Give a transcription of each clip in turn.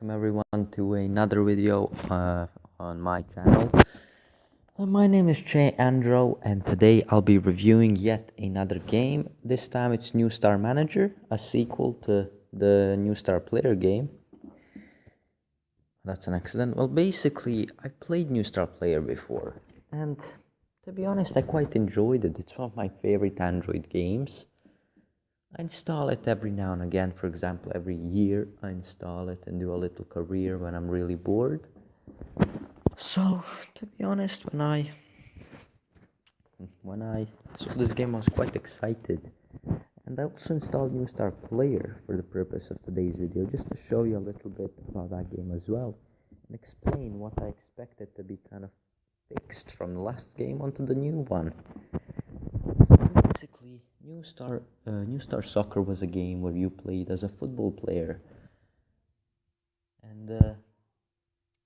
Welcome everyone to another video on my channel. My name is Che Andro, and today I'll be reviewing yet another game. This time it's New Star Manager, a sequel to the New Star Player game. That's an accident. Well, basically, I played New Star Player before, and to be honest, I quite enjoyed it. It's one of my favorite Android games. I install it every now and again. For example, every year I install it and do a little career when I'm really bored. So, to be honest, when I saw this game, I was quite excited, and I also installed New Star Player for the purpose of today's video, just to show you a little bit about that game as well, and explain what I expected to be kind of fixed from the last game onto the new one. Basically, New Star Soccer was a game where you played as a football player, and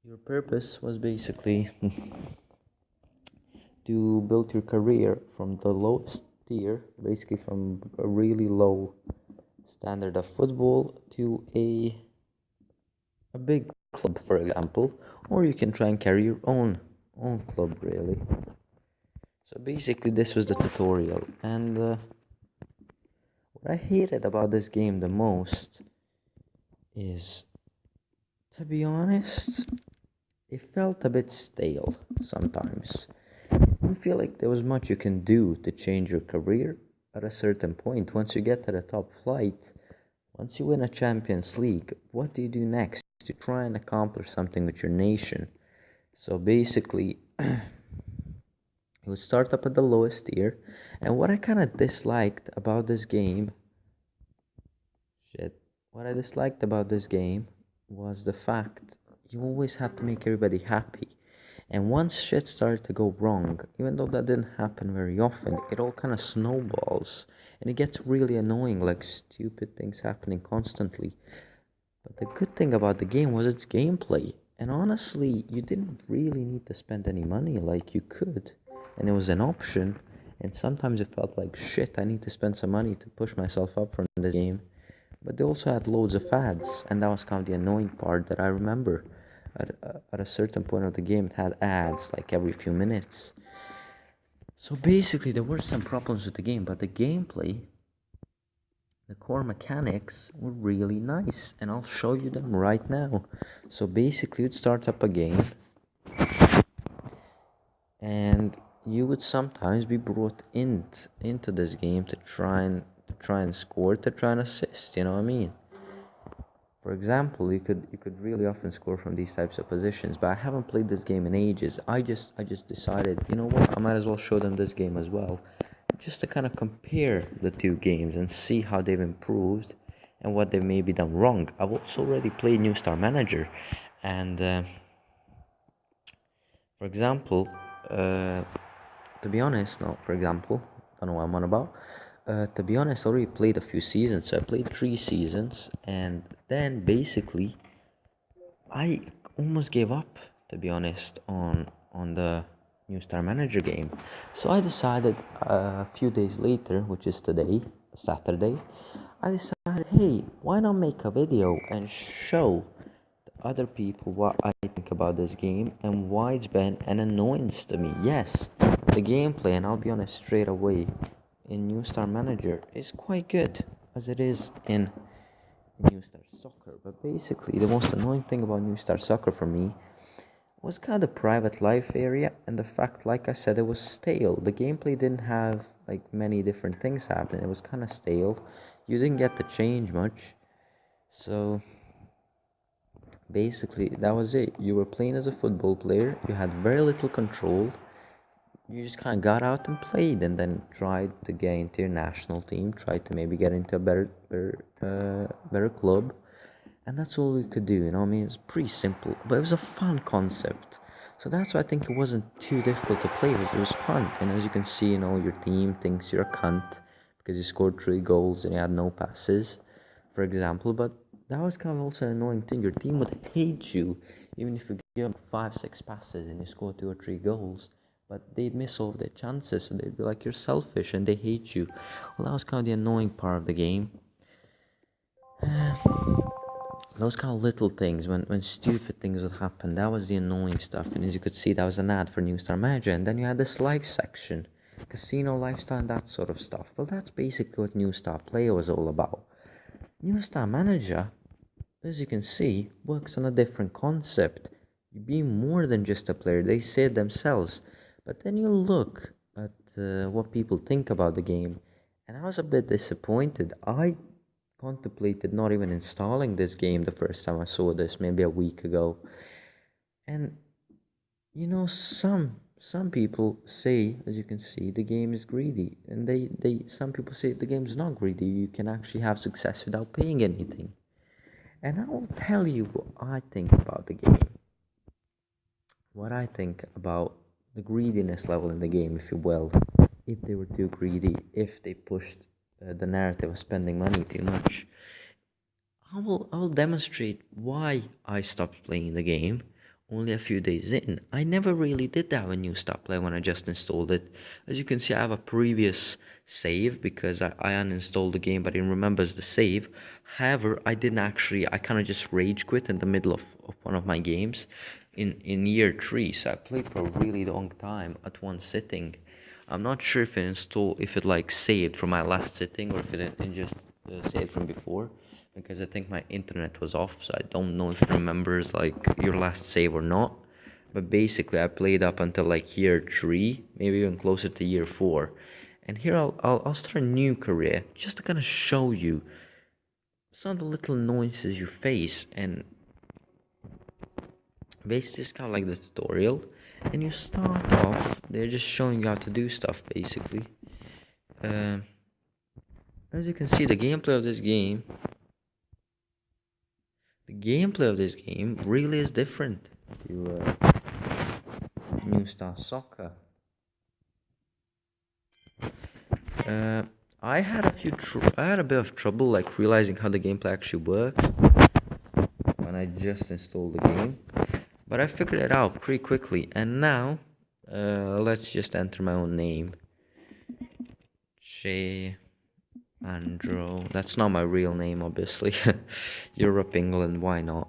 your purpose was basically to build your career from the lowest tier, basically from a really low standard of football to a big club, for example, or you can try and carry your own club, really. So basically, this was the tutorial, and what I hated about this game the most is, to be honest, it felt a bit stale sometimes. I didn't feel like there was much you can do to change your career at a certain point. Once you get to the top flight, once you win a Champions League, what do you do next? You try and accomplish something with your nation. So basically, you would start up at the lowest tier, and what I kind of disliked about this game, what I disliked about this game was the fact you always had to make everybody happy. And once shit started to go wrong, even though that didn't happen very often, it all kind of snowballs. And it gets really annoying, like stupid things happening constantly. But the good thing about the game was its gameplay. And honestly, you didn't really need to spend any money like you could. And it was an option. And sometimes it felt like shit, I need to spend some money to push myself up from this game. But they also had loads of ads, and that was kind of the annoying part that I remember. At a certain point of the game, it had ads like every few minutes. So basically, there were some problems with the game, but the gameplay, the core mechanics were really nice, and I'll show you them right now. So basically, you'd start up a game, and you would sometimes be brought into this game to try and score, to try and assist. You know what I mean? For example, you could really often score from these types of positions, but I haven't played this game in ages. I just decided, you know what, I might as well show them this game as well, just to kind of compare the two games and see how they've improved and what they've maybe done wrong. I've also already played New Star Manager, and for example, to be honest, no, for example, I don't know what I'm on about. To be honest, I already played a few seasons. So I played 3 seasons, and then basically, I almost gave up. To be honest, on the New Star Manager game. So I decided a few days later, which is today, Saturday, I decided, hey, why not make a video and show other people what I think about this game and why it's been an annoyance to me. Yes, the gameplay, and I'll be honest straight away, in New Star Manager is quite good as it is in New Star Soccer. But basically, the most annoying thing about New Star Soccer for me was kind of the private life area and the fact, like I said, it was stale. The gameplay didn't have like many different things happening. It was kind of stale. You didn't get to change much. So basically, that was it. You were playing as a football player, you had very little control. You just kind of got out and played, and then tried to get into your national team, tried to maybe get into a better club, and that's all you could do. You know, I mean, it's pretty simple, but it was a fun concept. So that's why I think it wasn't too difficult to play. It was fun, and as you can see, you know, your team thinks you're a cunt because you scored 3 goals and you had no passes, for example. But that was kind of also an annoying thing. Your team would hate you even if you give them 5, 6 passes and you score 2 or 3 goals. But they'd miss all of their chances, so they'd be like, you're selfish, and they hate you. Well, that was kind of the annoying part of the game. those kind of little things, when stupid things would happen, that was the annoying stuff. And as you could see, that was an ad for New Star Manager, and then you had this live section, casino lifestyle and that sort of stuff. Well, that's basically what New Star Player was all about. New Star Manager, as you can see, works on a different concept. You be more than just a player, they say it themselves. But then you look at what people think about the game, and I was a bit disappointed. I contemplated not even installing this game the first time I saw this, maybe a week ago. And some people say, as you can see, the game is greedy, and they some people say the game is not greedy. You can actually have success without paying anything. And I will tell you what I think about the game. What I think about the greediness level in the game, if you will. If they were too greedy, if they pushed the narrative of spending money too much. I will demonstrate why I stopped playing the game only a few days in. I never really did have a new stop play when I just installed it. As you can see, I have a previous save because I uninstalled the game but it remembers the save. However, I kind of just rage quit in the middle of one of my games in year 3. So I played for a really long time at one sitting. I'm not sure if it like saved from my last sitting or if it just saved from before, because I think my internet was off, so I don't know if it remembers like your last save or not. But basically, I played up until like year 3, maybe even closer to year 4. And here I'll start a new career just to kind of show you some of the little annoyances you face. And basically, it's kind of like the tutorial. And you start off, they're just showing you how to do stuff basically. As you can see, the gameplay of this game really is different to New Star Soccer. I had a bit of trouble like realizing how the gameplay actually works when I just installed the game, but I figured it out pretty quickly. And now, let's just enter my own name, J. Andro. That's not my real name, obviously. Europe, England. Why not?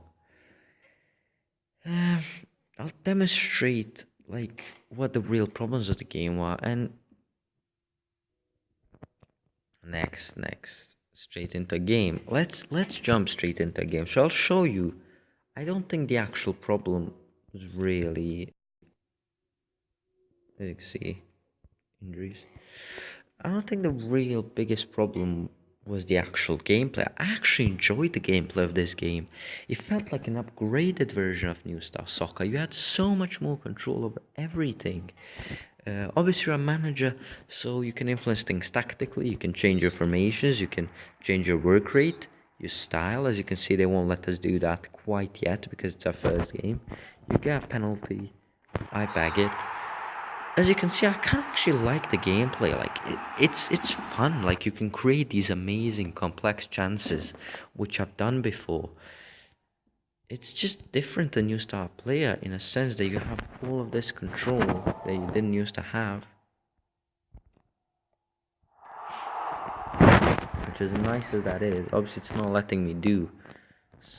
I'll demonstrate like what the real problems of the game were, and next straight into a game. Let's jump straight into a game. So I'll show you. I don't think the actual problem was really, let's see, injuries. I don't think the real biggest problem was the actual gameplay. I actually enjoyed the gameplay of this game. It felt like an upgraded version of New Star Soccer. You had so much more control over everything. Obviously, you're a manager, so you can influence things tactically. You can change your formations, you can change your work rate, your style. As you can see, they won't let us do that quite yet because it's our first game. You get a penalty, I bag it. As you can see, I kind of actually like the gameplay. Like it's fun. Like you can create these amazing, complex chances, which I've done before. It's just different than New Star Player in a sense that you have all of this control that you didn't used to have, which as nice as that is, obviously it's not letting me do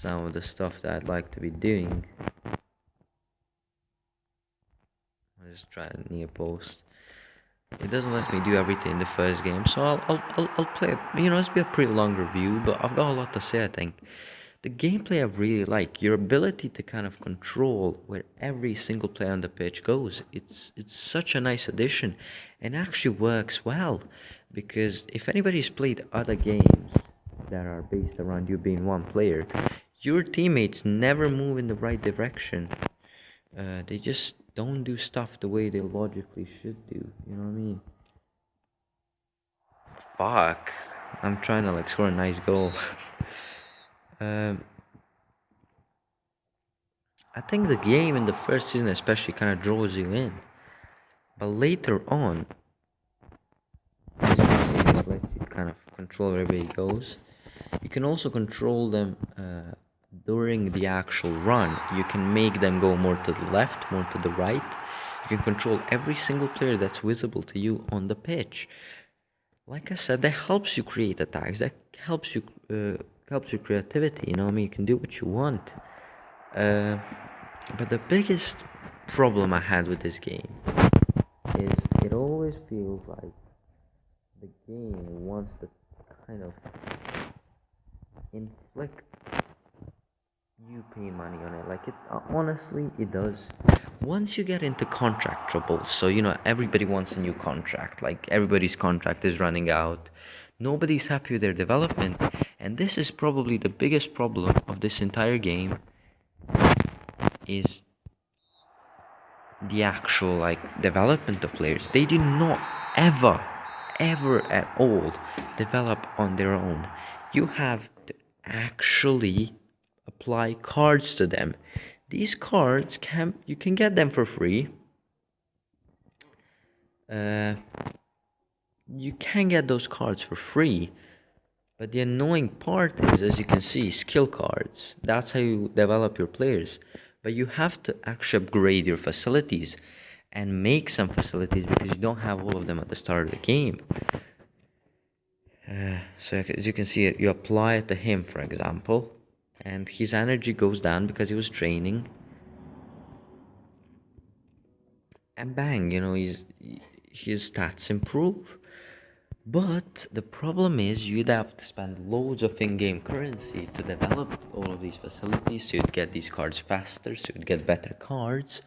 some of the stuff that I'd like to be doing. I'll just try a near post. It doesn't let me do everything in the first game, so I'll play. It's be a pretty long review, but I've got a lot to say. I think the gameplay I really like, your ability to kind of control where every single player on the pitch goes. It's such a nice addition, and actually works well, because if anybody's played other games that are based around you being one player, your teammates never move in the right direction. They just don't do stuff the way they logically should do. You know what I mean? Fuck. I'm trying to like score a nice goal. um, I think the game in the first season especially kind of draws you in. But later on, as you can see, just lets you kind of control wherever he goes. You can also control them during the actual run. You can make them go more to the left, more to the right. You can control every single player that's visible to you on the pitch. Like I said, that helps you create attacks. That helps you helps your creativity. You know what I mean? You can do what you want. Uh, but the biggest problem I had with this game is it always feels like the game wants to kind of inflict you pay money on it. Like it's honestly, it does. Once you get into contract trouble, so everybody wants a new contract. Like everybody's contract is running out. Nobody's happy with their development, and this is probably the biggest problem of this entire game. Is the actual development of players. They do not ever at all develop on their own. You have to actually apply cards to them. These cards you can get them for free. You can get those cards for free, but the annoying part is, as you can see, skill cards. That's how you develop your players. But you have to actually upgrade your facilities and make some facilities because you don't have all of them at the start of the game. So as you can see, you apply it to him, for example, and his energy goes down because he was training. And bang, his stats improve. But the problem is you'd have to spend loads of in-game currency to develop all of these facilities, so you'd get these cards faster, so you'd get better cards.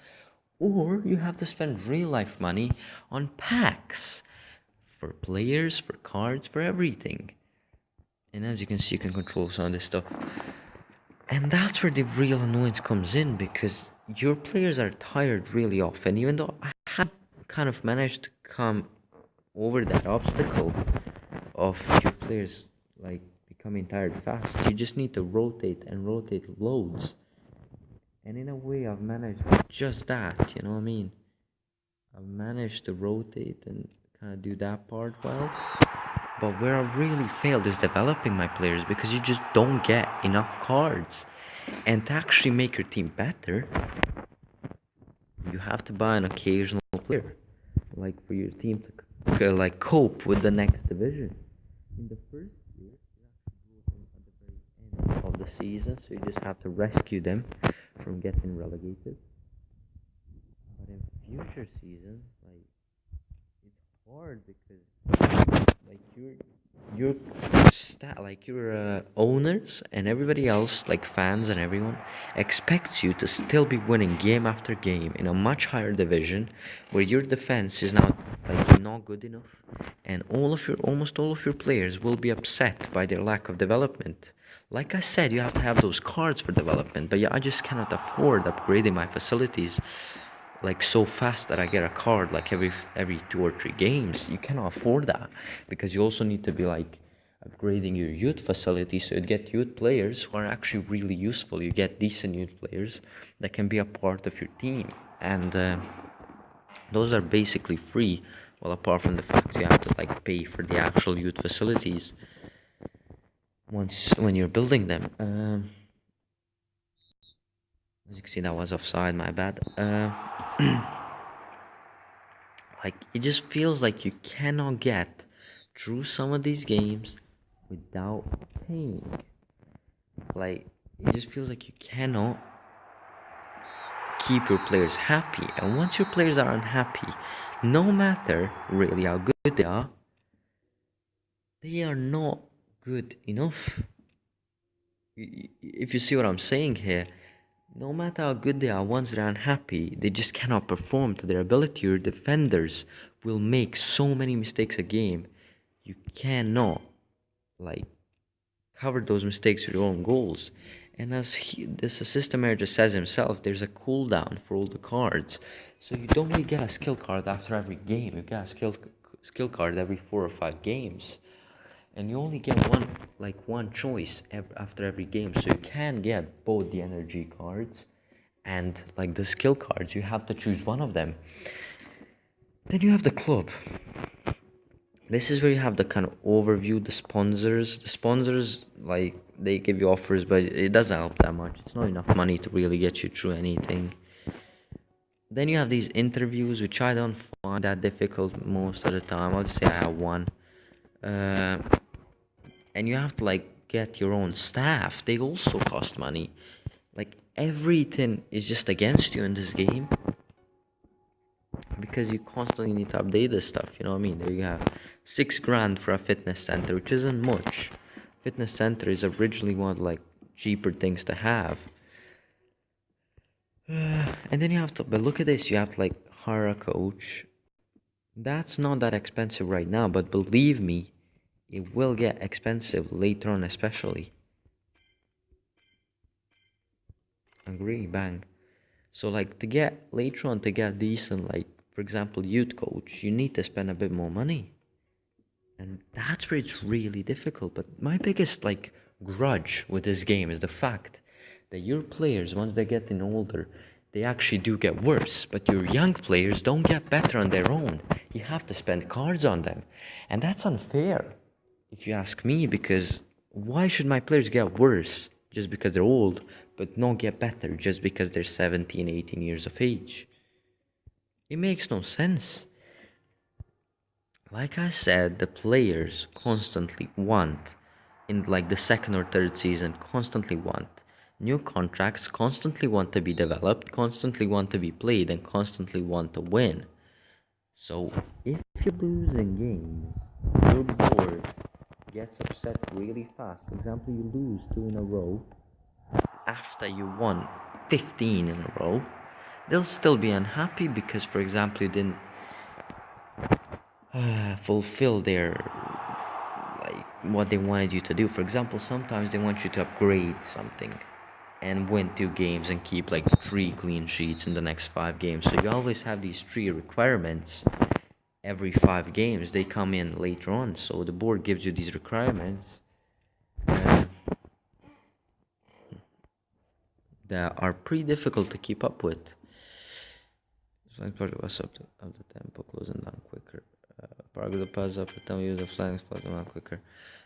Or you have to spend real-life money on packs for players, for cards, for everything. And as you can see, you can control some of this stuff. And that's where the real annoyance comes in, because your players are tired really often. Even though I have kind of managed to come over that obstacle of your players becoming tired fast, you just need to rotate and rotate loads. And in a way, I've managed just that, you know what I mean? I've managed to rotate and kind of do that part well. But where I really failed is developing my players, because you just don't get enough cards. And to actually make your team better, you have to buy an occasional player, for your team to cope with the next division. In the first year, you actually go in at the very end of the season, so you just have to rescue them from getting relegated. But in future seasons, it's hard because your owners and everybody else, fans and everyone, expects you to still be winning game after game in a much higher division, where your defense is now not good enough, and almost all of your players will be upset by their lack of development. Like I said, you have to have those cards for development, but yeah, I just cannot afford upgrading my facilities so fast that I get a card every 2 or 3 games. You cannot afford that, because you also need to be upgrading your youth facility, so you get youth players who are actually really useful. You get decent youth players that can be a part of your team, and those are basically free. Well, apart from the fact you have to pay for the actual youth facilities when you're building them. As you can see, that was offside, my bad. It just feels like you cannot get through some of these games without paying. It just feels like you cannot keep your players happy. And once your players are unhappy, no matter really how good they are not good enough. If you see what I'm saying here, no matter how good they are, once they're unhappy, they just cannot perform to their ability. Your defenders will make so many mistakes a game. You cannot cover those mistakes with your own goals. And as this assistant manager says himself, there's a cooldown for all the cards. So you don't really get a skill card after every game. You get a skill card every 4 or 5 games. And you only get one choice after every game, so you can get both the energy cards and the skill cards. You have to choose one of them. Then you have the club. This is where you have the kind of overview. The sponsors they give you offers, but it doesn't help that much. It's not enough money to really get you through anything. Then you have these interviews, which I don't find that difficult most of the time. I'll just say I have one. And you have to get your own staff, they also cost money. Like everything is just against you in this game because you constantly need to update this stuff. You know what I mean? There you have 6 grand for a fitness center, which isn't much. Fitness center is originally one of like cheaper things to have. And then you have to, but look at this, you have to like hire a coach. That's not that expensive right now, but believe me, it will get expensive later on, especially. Agree, bang. So like to get later on to get decent, like for example, youth coach, you need to spend a bit more money. And that's where it's really difficult. But my biggest like grudge with this game is the fact that your players, once they're getting older, they actually do get worse. But your young players don't get better on their own. You have to spend cards on them. And that's unfair, if you ask me, because why should my players get worse just because they're old, but not get better just because they're 17, 18 years of age? It makes no sense. Like I said, the players constantly want, in like the second or third season, constantly want new contracts, constantly want to be developed, constantly want to be played, and constantly want to win. So if you're losing games, your board gets upset really fast. For example, you lose 2 in a row after you won 15 in a row. They'll still be unhappy because, for example, you didn't fulfill their like what they wanted you to do. For example, sometimes they want you to upgrade something and win 2 games and keep like 3 clean sheets in the next 5 games. So you always have these 3 requirements every 5 games. They come in later on, so the board gives you these requirements uh, that are pretty difficult to keep up with. Flank part was up the tempo, closing down quicker. Park the pass up the time, use the flanks, close them out quicker.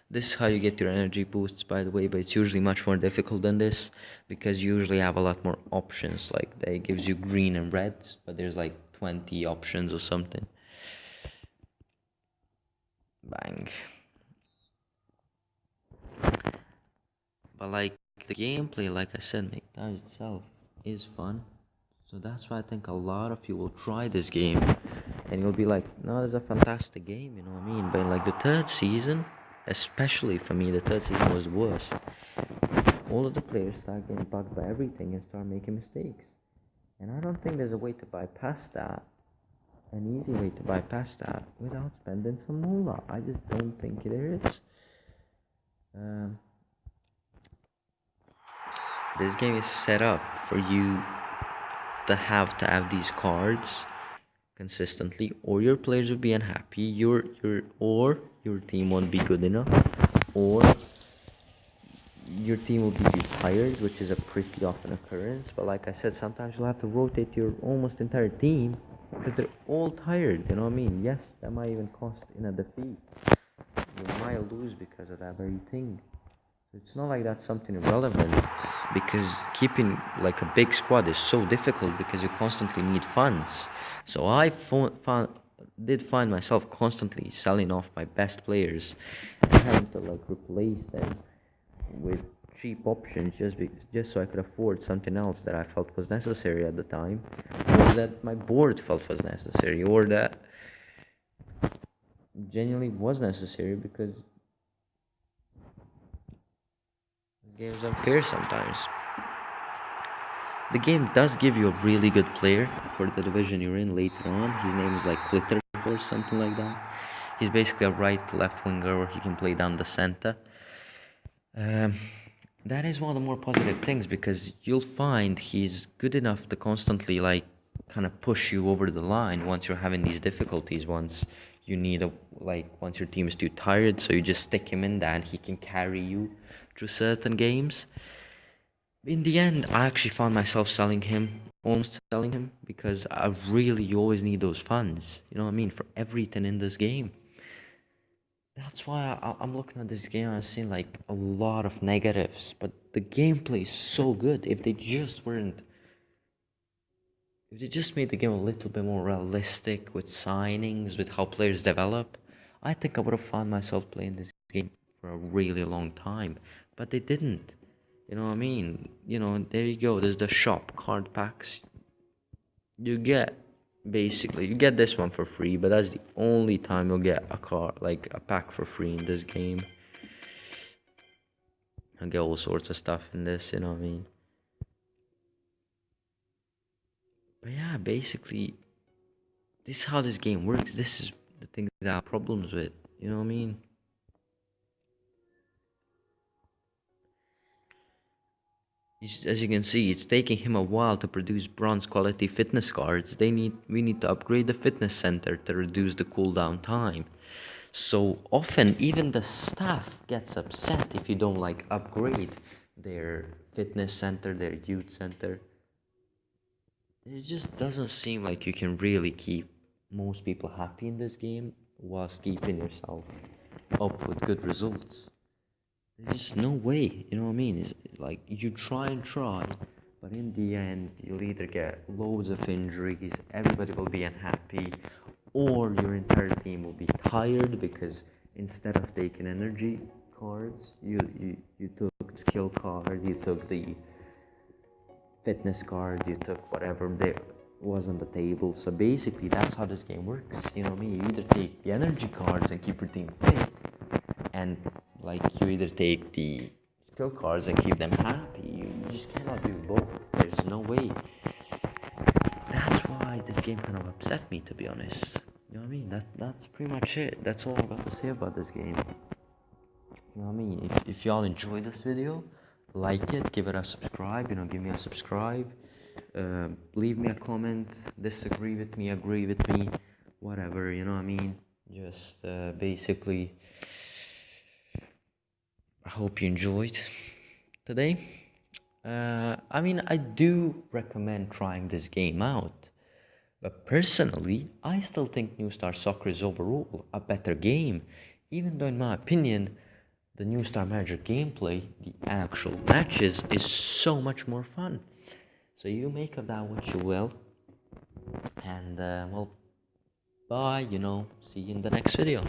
This is how you get your energy boosts, by the way, but it's usually much more difficult than this because you usually have a lot more options. Like, they gives you green and reds, but there's like 20 options or something. Bang. But like the gameplay, like I said, McDonald's itself is fun. So that's why I think a lot of you will try this game and you'll be like, no, it's a fantastic game, you know what I mean? But in like the third season, especially for me, the third season was worse. All of the players start getting bugged by everything and start making mistakes. And I don't think there's a way to bypass that, an easy way to bypass that without spending some moolah. I just don't think there is. This game is set up for you to have these cards consistently, or your players will be unhappy, or your team won't be good enough, or your team will be tired, which is a pretty often occurrence. But like I said, sometimes you'll have to rotate your almost entire team because they're all tired, you know what I mean? Yes, that might even cost in a defeat. You might lose because of that very thing. It's not like that's something irrelevant, because keeping like a big squad is so difficult because you constantly need funds. So I did find myself constantly selling off my best players and having to like replace them with cheap options just so I could afford something else that I felt was necessary at the time, or that my board felt was necessary, or that genuinely was necessary, because the game is unfair sometimes. The game does give you a really good player for the division you're in later on. His name is like Clitter or something like that. He's basically a right left winger where he can play down the center. Um, that is one of the more positive things because you'll find he's good enough to constantly like kind of push you over the line once you're having these difficulties. Once you need once your team is too tired, so you just stick him in there and he can carry you through certain games. In the end, I actually found myself almost selling him, because you always need those funds, you know what I mean, for everything in this game. That's why I'm looking at this game and I'm seeing like a lot of negatives, but the gameplay is so good. If they just made the game a little bit more realistic with signings, with how players develop, I think I would have found myself playing this game for a really long time, but they didn't. You know what I mean? There you go. There's the shop card packs. You get basically you get this one for free, but that's the only time you'll get a card like a pack for free in this game. I get all sorts of stuff in this. You know what I mean? But yeah, basically, this is how this game works. This is the thing that I have problems with. You know what I mean? As you can see, it's taking him a while to produce bronze quality fitness cards. We need to upgrade the fitness center to reduce the cooldown time. So often, even the staff gets upset if you don't like upgrade their fitness center, their youth center. It just doesn't seem like you can really keep most people happy in this game whilst keeping yourself up with good results. There's no way, you know what I mean? It's like you try and try, but in the end, you'll either get loads of injuries, everybody will be unhappy, or your entire team will be tired because instead of taking energy cards, you took skill cards, you took the fitness cards, you took whatever there was on the table. So basically, that's how this game works. You know what I mean? You either take the energy cards and keep your team fit, and like you either take the skill cards and keep them happy. You just cannot do both. There's no way. That's why this game kind of upset me, to be honest. You know what I mean? That's pretty much it. That's all I got to say about this game. You know what I mean? If y'all enjoy this video, like it, give it a subscribe. Give me a subscribe. Leave me a comment. Disagree with me, agree with me, whatever. You know what I mean? Just basically. I hope you enjoyed today. I do recommend trying this game out, but personally, I still think New Star Soccer is overall a better game, even though, in my opinion, the New Star Manager gameplay, the actual matches, is so much more fun. So you make of that what you will, and well, bye. See you in the next video.